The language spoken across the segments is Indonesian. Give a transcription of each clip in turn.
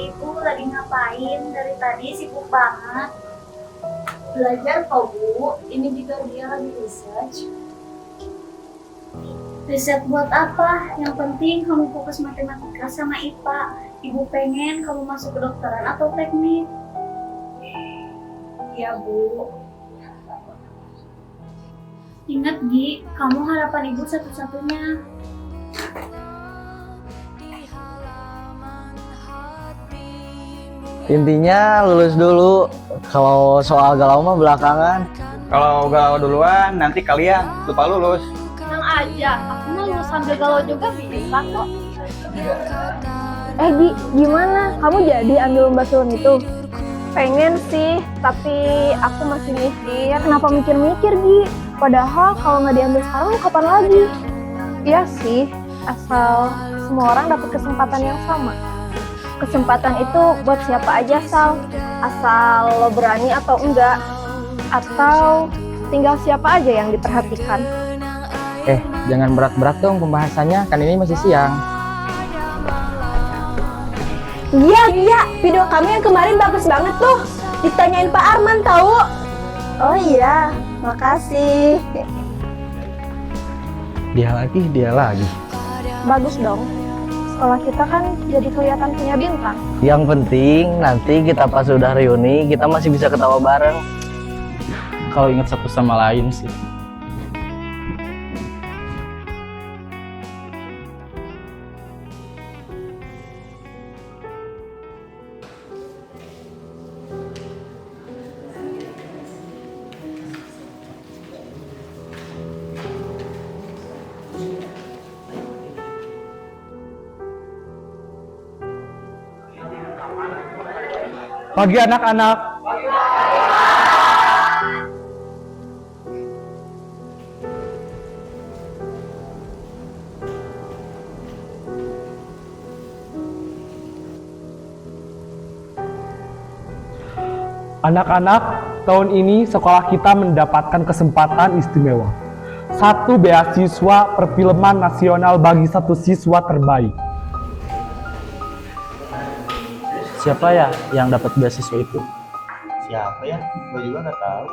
Ibu lagi ngapain? Dari tadi sibuk banget. Belajar kok Bu, ini juga dia lagi research. Riset buat apa? Yang penting kamu fokus matematika sama IPA. Ibu pengen kamu masuk kedokteran atau teknik. Ya Bu. Ingat Gi, kamu harapan ibu satu-satunya. Intinya lulus dulu. Kalau soal galau mah belakangan. Kalau galau duluan, nanti kalian lupa lulus. Tenang aja, aku mah lulus sambil galau juga bisa kok. Gi, gimana? Kamu jadi ambil lomba film itu? Pengen sih, tapi aku masih mikir. Kenapa mikir-mikir, Gi? Padahal kalau nggak diambil sekarang, kapan lagi? Iya sih, asal semua orang dapat kesempatan yang sama. Kesempatan itu buat siapa aja, Sal. Asal lo berani atau enggak. Atau tinggal siapa aja yang diperhatikan. Jangan berat-berat dong pembahasannya, kan ini masih siang. Iya, video kamu yang kemarin bagus banget tuh. Ditanyain Pak Arman tahu. Oh iya, makasih. Dia lagi. Bagus dong. Sekolah kita kan jadi kelihatan punya bintang. Yang penting nanti kita pas sudah reuni, kita masih bisa ketawa bareng. Kalau ingat satu sama lain sih. Pagi anak-anak. Anak-anak, tahun ini sekolah kita mendapatkan kesempatan istimewa. 1 beasiswa perfilman nasional bagi 1 siswa terbaik. Siapa ya yang dapat beasiswa itu? Siapa ya? Gue juga nggak tahu.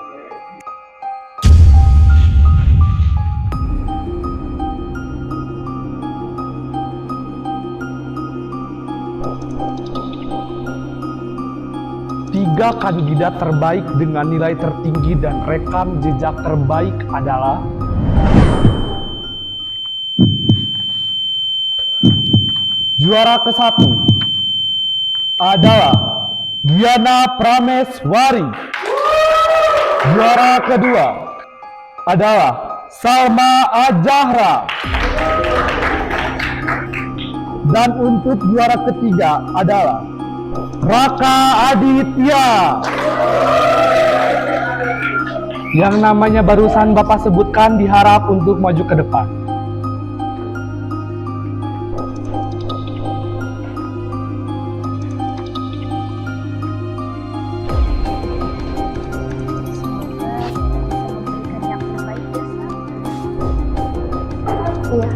Tiga kandidat terbaik dengan nilai tertinggi dan rekam jejak terbaik adalah juara ke-1 adalah Diana Prameswari. Juara kedua adalah Salma Ajahra. Dan untuk juara ketiga adalah Raka Aditya. Yang namanya barusan Bapak sebutkan diharap untuk maju ke depan. Iya,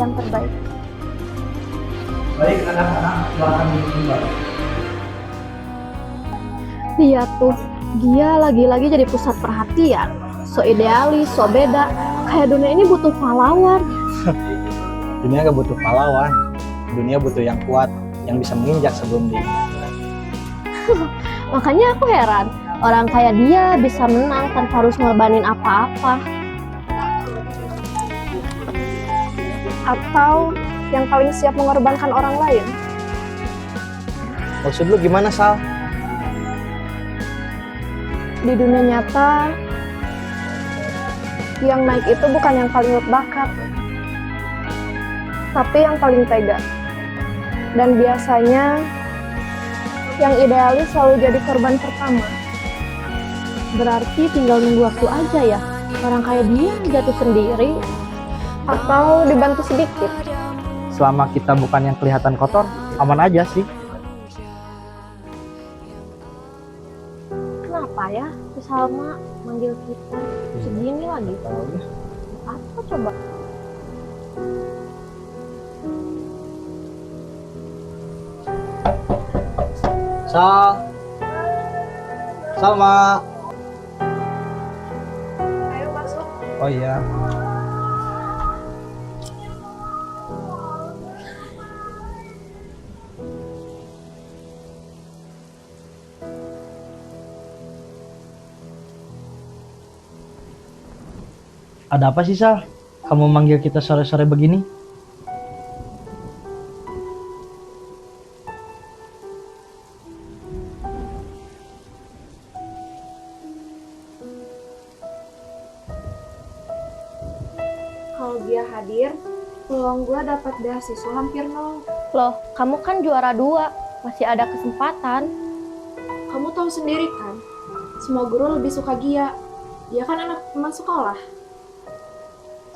yang terbaik. Baik anak-anak, silakan duduk kembali. Lihat tuh, dia lagi-lagi jadi pusat perhatian. So idealis, so beda. Kayak dunia ini butuh pahlawan. Dunia gak butuh pahlawan. Dunia butuh yang kuat, yang bisa menginjak sebelum dia. Makanya aku heran, orang kayak dia bisa menang tanpa harus ngorbanin apa-apa. Atau yang paling siap mengorbankan orang lain. Maksud lu gimana, Sal? Di dunia nyata, yang naik itu bukan yang paling berbakat, tapi yang paling tega. Dan biasanya, yang idealis selalu jadi korban pertama. Berarti tinggal nunggu waktu aja ya, orang kayak dia jatuh sendiri, atau dibantu sedikit. Selama kita bukan yang kelihatan kotor, aman aja sih. Kenapa ya si Salma manggil kita segini lagi? Apa coba? Sal. Salma. Ayo masuk. Oh iya. Ada apa sih, Sal? Kamu manggil kita sore-sore begini? Kalau dia hadir, peluang gue dapat beasiswa hampir nol. Loh, kamu kan juara 2, masih ada kesempatan. Kamu tahu sendiri kan, semua guru lebih suka Gia. Dia kan anak teman sekolah.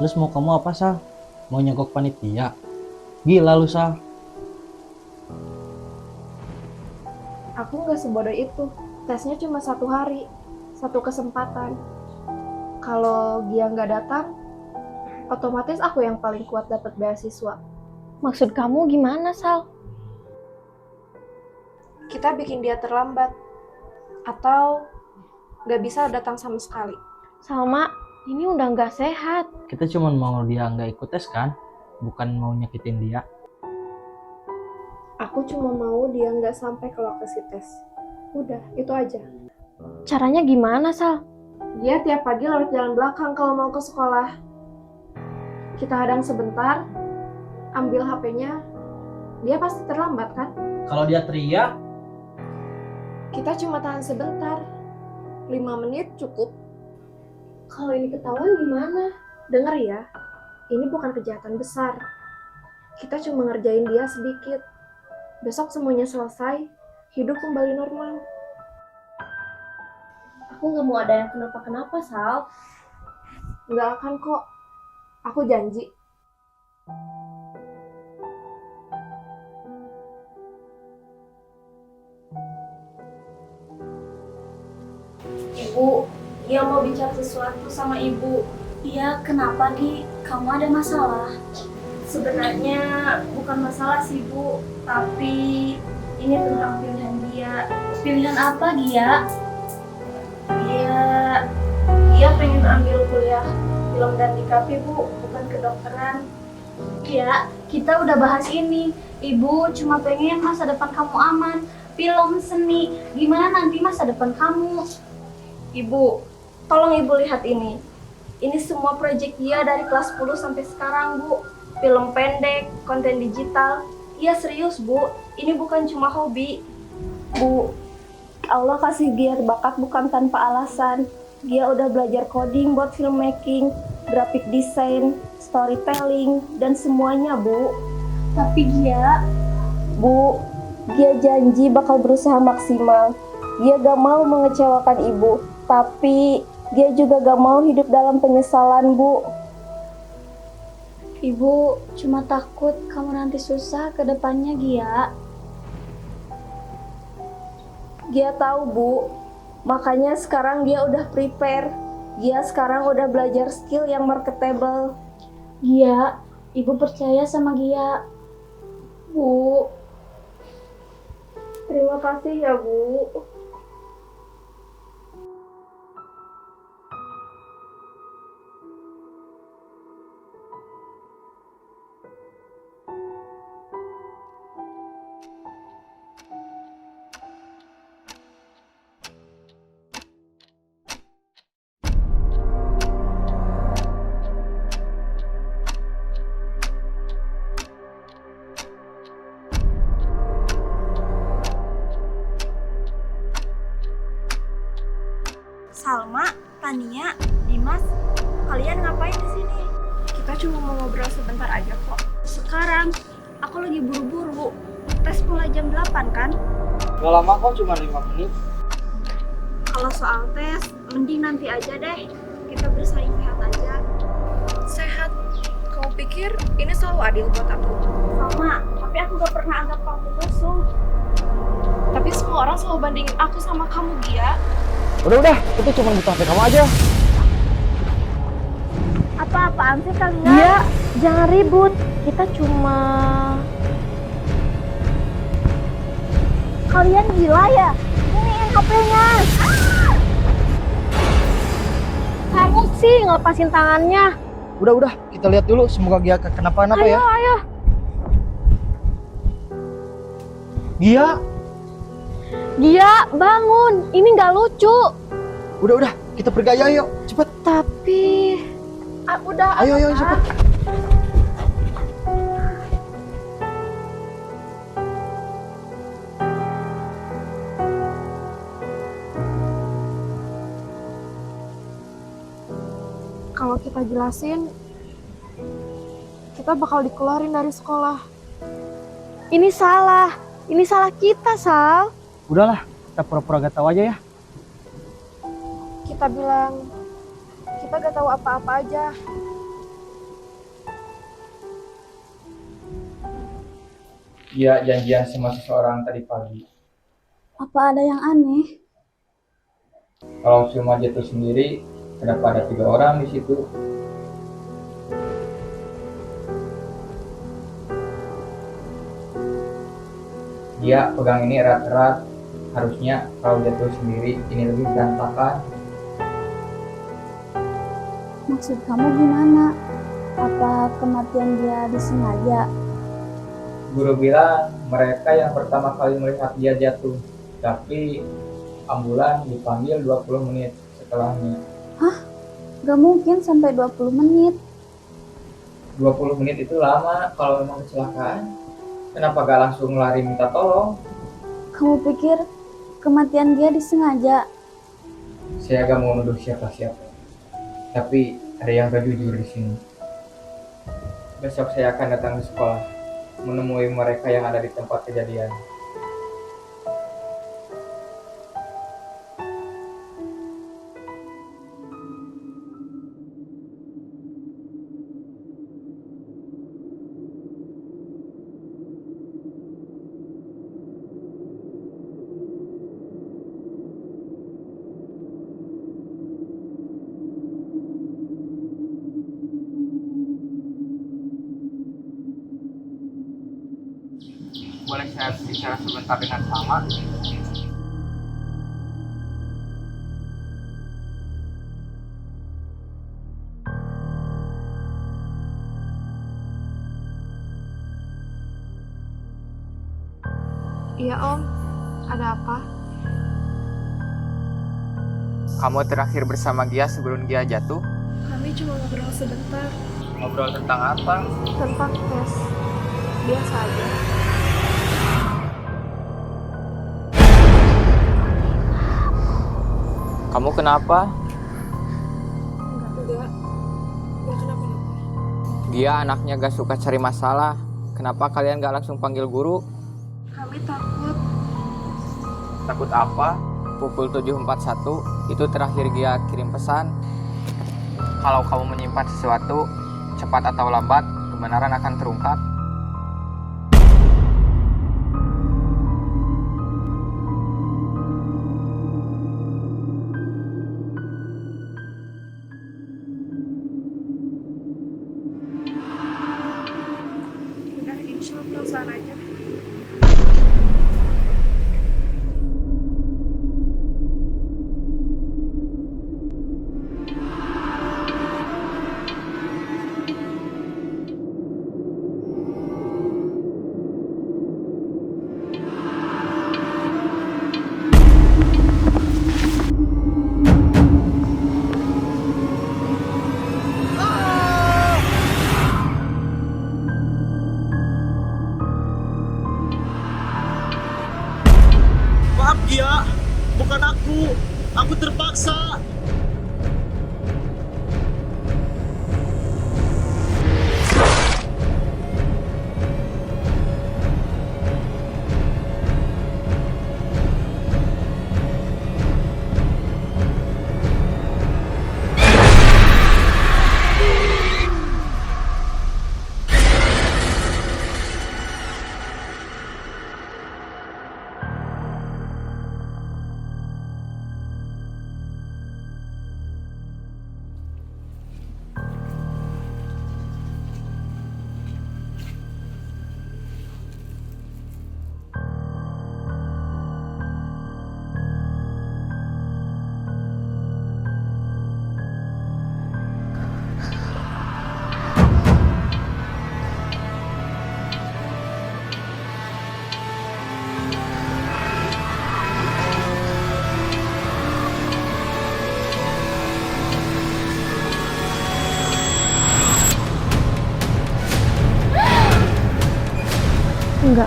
Terus mau kamu apa, Sal? Mau nyogok panitia? Gila lu, Sal. Aku nggak sebodoh itu. Tesnya cuma 1 hari, 1 kesempatan. Kalau Gia nggak datang, otomatis aku yang paling kuat dapat beasiswa. Maksud kamu gimana, Sal? Kita bikin dia terlambat. Atau nggak bisa datang sama sekali. Salma, ini udah nggak sehat. Kita cuma mau dia nggak ikut tes kan? Bukan mau nyakitin dia. Aku cuma mau dia nggak sampai ke lokasi tes. Udah, itu aja. Caranya gimana, Sal? Dia tiap pagi lewat jalan belakang kalau mau ke sekolah. Kita hadang sebentar, ambil HP-nya, dia pasti terlambat kan? Kalau dia teriak, Kita cuma tahan sebentar, 5 menit cukup. Kalau ini ketahuan gimana? Dengar ya, ini bukan kejahatan besar. Kita cuma ngerjain dia sedikit. Besok semuanya selesai, hidup kembali normal. Aku nggak mau ada yang kenapa-kenapa, Sal. Nggak akan kok. Aku janji. Ibu, dia mau bicara sesuatu sama ibu. Iya, kenapa Gi? Kamu ada masalah? Sebenarnya bukan masalah sih, Bu. Tapi ini tentang pilihan dia. Pilihan apa Gia? Dia pengen ambil kuliah film dan DKP, Bu. Bukan kedokteran. Ya, kita udah bahas ini. Ibu cuma pengen masa depan kamu aman. Film, seni, gimana nanti masa depan kamu? Ibu, tolong Ibu lihat ini. Ini semua proyek dia dari kelas 10 sampai sekarang, Bu. Film pendek, konten digital. Iya serius, Bu. Ini bukan cuma hobi. Bu, Allah kasih dia bakat bukan tanpa alasan. Dia udah belajar coding buat filmmaking, graphic design, storytelling, dan semuanya, Bu. Tapi Gia, Bu, dia janji bakal berusaha maksimal. Dia gak mau mengecewakan Ibu, tapi dia juga gak mau hidup dalam penyesalan, Bu. Ibu cuma takut kamu nanti susah ke depannya Gia. Dia tahu, Bu. Makanya sekarang dia udah prepare. Dia sekarang udah belajar skill yang marketable. Gia, Ibu percaya sama Gia. Bu, terima kasih ya, Bu. Salma, Tania, Dimas, kalian ngapain di sini? Kita cuma mau ngobrol sebentar aja kok. Sekarang aku lagi buru-buru. Tes mulai jam 8 kan? gak lama kok, cuma 5 menit. Kalau soal tes, mending nanti aja deh. Kita bersaing sehat aja. Sehat? Kamu pikir ini selalu adil buat aku? Salma, tapi aku gak pernah anggap kamu musuh. Tapi semua orang selalu bandingin aku sama kamu, Gia. Udah, itu cuma butuh HP kamu aja. Apa-apaan sih kalian? Iya, jangan ribut. Kita cuma... Kalian gila ya? Iniin HP-nya. Kamu sih ngelepasin tangannya. Udah, kita lihat dulu. Semoga Gia kenapa-napa ya. Ayo. Gia, Gia, bangun. Ini nggak lucu. udah, kita pergi aja, ayo, cepet. Tapi... udah. Ayo, cepet. Kalau kita jelasin, kita bakal dikeluarin dari sekolah. Ini salah kita, Sal. Udahlah, kita pura-pura gak tahu aja ya. Kita bilang, kita gak tahu apa-apa aja. Dia janjian sama seseorang tadi pagi. Apa ada yang aneh? Kalau cuma jatuh sendiri, kenapa ada 3 orang di situ? Dia pegang ini erat-erat. Harusnya kalau jatuh sendiri ini lebih berantakan. Maksud kamu gimana? Apa kematian dia disengaja? Guru bilang mereka yang pertama kali melihat dia jatuh, tapi ambulan dipanggil 20 menit setelahnya. Gak mungkin sampai 20 menit. 20 menit itu lama kalau memang kecelakaan. Kenapa gak langsung lari minta tolong? Kamu pikir kematian dia disengaja? Saya gak mau nuduh siapa-siapa, tapi ada yang gak jujur di sini. Besok saya akan datang ke sekolah, menemui mereka yang ada di tempat kejadian. Boleh saya bicara sebentar dengan Salma? Iya Om, ada apa? Kamu terakhir bersama Gia sebelum Gia jatuh? Kami cuma ngobrol sebentar Ngobrol tentang apa? tentang tes. Biasa aja. Kamu kenapa? Enggak kenapa-napa. Gia anaknya gak suka cari masalah. Kenapa kalian gak langsung panggil guru? Kami takut. Takut apa? Pukul 7.41 itu terakhir Gia kirim pesan. Kalau kamu menyimpan sesuatu, cepat atau lambat, kebenaran akan terungkap. Udah, ini cuma perasaan aja. Maaf Gia, bukan aku terpaksa. Enggak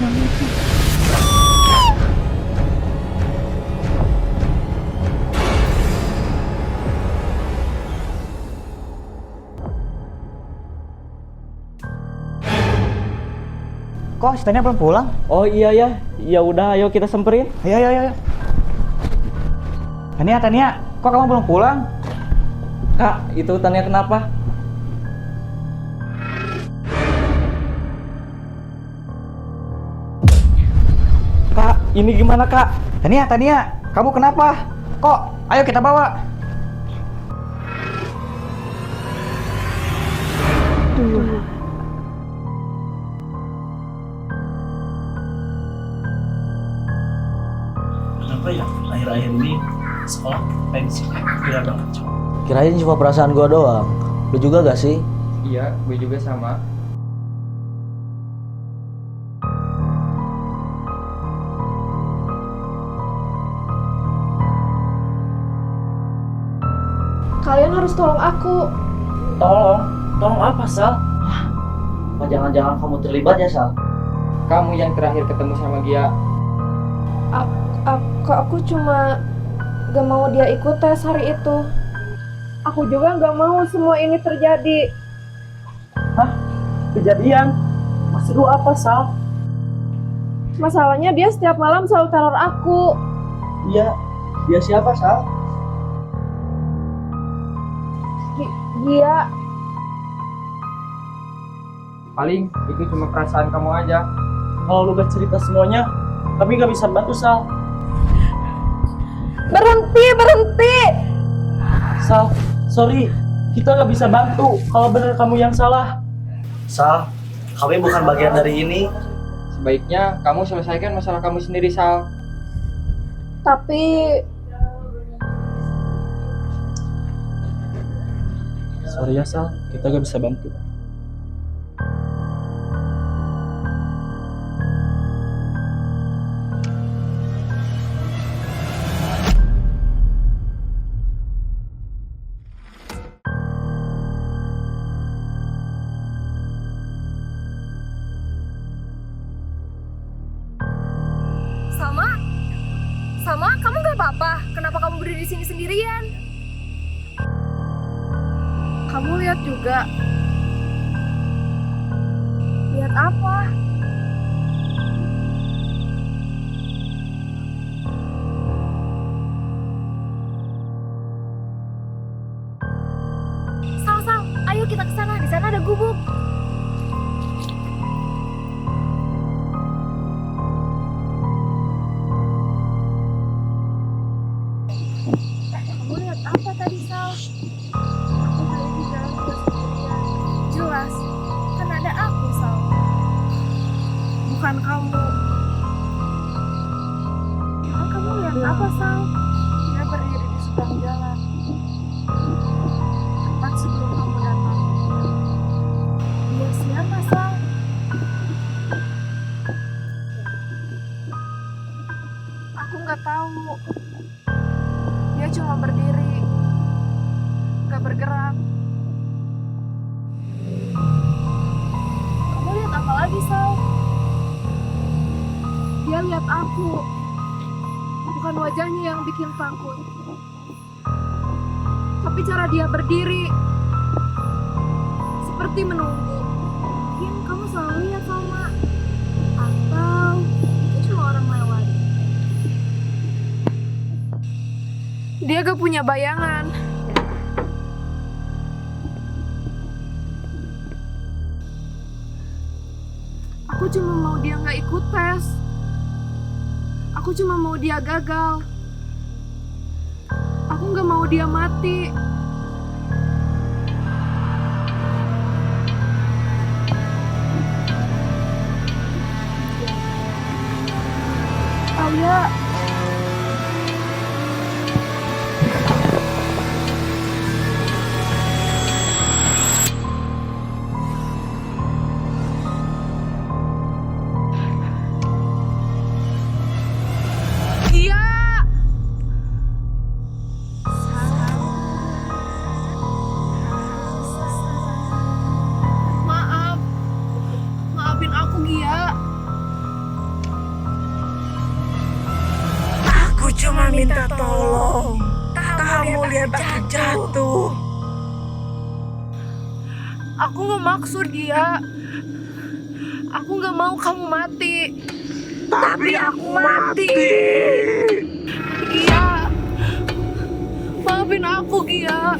mungkin. Kok si Tania belum pulang? Oh iya ya, ya udah ayo kita samperin. Ayo. Tania, kok kamu belum pulang? Kak, itu Tania kenapa? Kak, ini gimana kak? Tania, kamu kenapa? Kok? Ayo kita bawa. Kenapa ya akhir-akhir ini sekolah tensi gila banget? Kirain cuma perasaan gua doang. Lu juga gak sih? Iya, gue juga sama. Kalian harus tolong aku. Tolong apa Sal? Apa jangan-jangan kamu terlibat ya Sal? Kamu yang terakhir ketemu sama Gia. Aku cuma gak mau dia ikut tes hari itu. Aku juga gak mau semua ini terjadi. Kejadian? Maksud lu apa, Sal? Masalahnya dia setiap malam selalu teror aku. Iya, dia siapa, Sal? Dia Paling itu cuma perasaan kamu aja. Kalau lu gak cerita semuanya, kami gak bisa bantu, Sal. berhenti. Sal, sorry, kita gak bisa bantu kalau bener kamu yang salah. Sal, kami bukan bagian dari ini. Sebaiknya kamu selesaikan masalah kamu sendiri, Sal. Tapi Sorry ya, Sal, kita gak bisa bantu. Sama, kamu gak apa-apa? Kenapa kamu berdiri di sini sendirian? Kamu lihat juga. Lihat apa? Sal, ayo kita ke sana. Di sana ada gubuk. Kamu lihat apa tadi, Sal? Aku tadi di jalan juga sendirian. Jelas, kan ada aku, Sal. Bukan kamu. Emang kamu lihat apa, Sal? Dia berdiri di seberang jalan. Tepat sebelum kamu datang. Dia siapa, Sal? Aku nggak tahu. Dia cuma berdiri, gak bergerak. Kamu lihat apa lagi, Sal? Dia lihat aku. Bukan wajahnya yang bikin takut, tapi cara dia berdiri seperti menunggu. Mungkin kamu selalu lihat sama, atau itu cuma orang lewat. Dia gak punya bayangan. Aku cuma mau dia gak ikut tes. Aku cuma mau dia gagal. Aku gak mau dia mati. Ayah. Maafin aku, Gia. minta tolong. Kamu lihat aku jatuh. Aku nggak maksud Gia. Aku nggak mau kamu mati. Tapi aku mati. Gia, maafin aku Gia.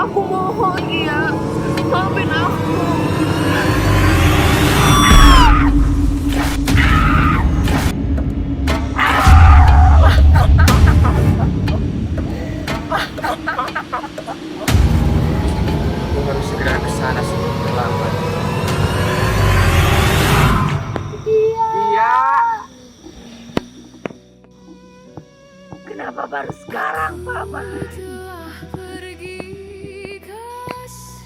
Aku mohon Gia, maafin aku. Aku harus segera ke sana sebelum terlambat. Iya. Kenapa baru sekarang, Paman?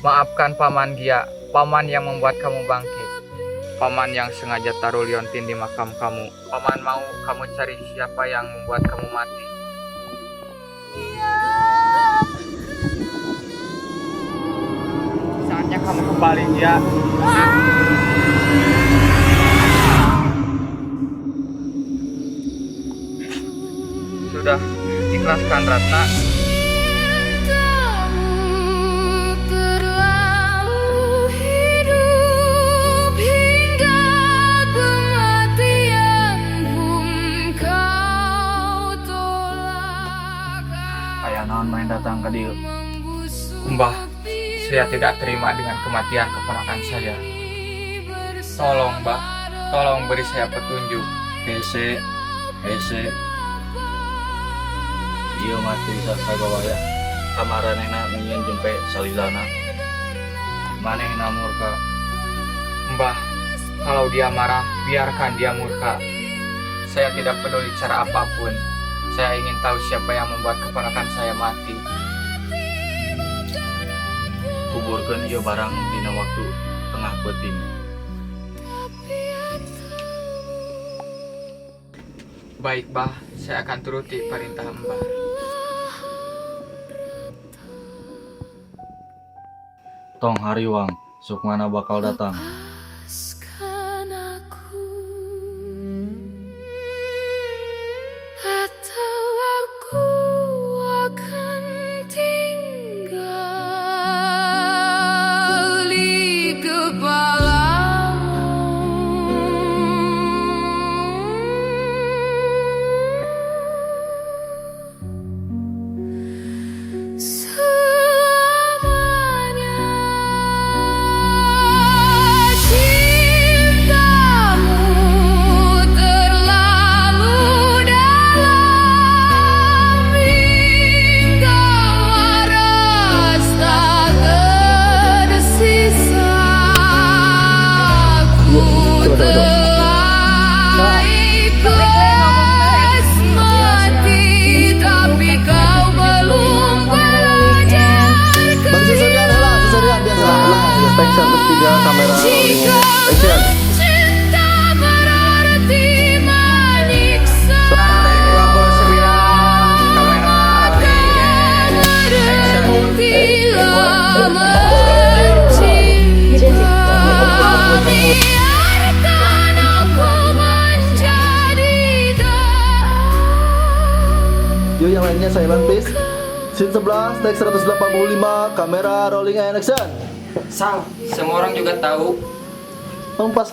Maafkan Paman Gia, Paman yang membuat kamu bangkit. Paman yang sengaja taruh liontin di makam kamu. Paman mau kamu cari siapa yang membuat kamu mati. Saatnya kamu kembali, Gia. Sudah, ikhlaskan Ratna. Kayak naon main datang ke dia. Mbah, saya tidak terima dengan kematian keponakan saya. Tolong, Mbah, tolong beri saya petunjuk. Hese. Iya mati bisa sagawaya. Kamaranena ningin jempe salilana. Manehna murka. Mbah, kalau dia marah, biarkan dia murka. Saya tidak peduli cara apapun. Saya ingin tahu siapa yang membuat keponakan saya mati. Kuburkeun ieu barang dina waktu tengah peuting. Baik, Mbah, saya akan turuti perintah Mbah. Tong hariwang, Sukmana bakal datang. Yuk yang lainnya silent please. Scene 11, take 185, kamera rolling and action. Sal, semua orang juga tahu. Pas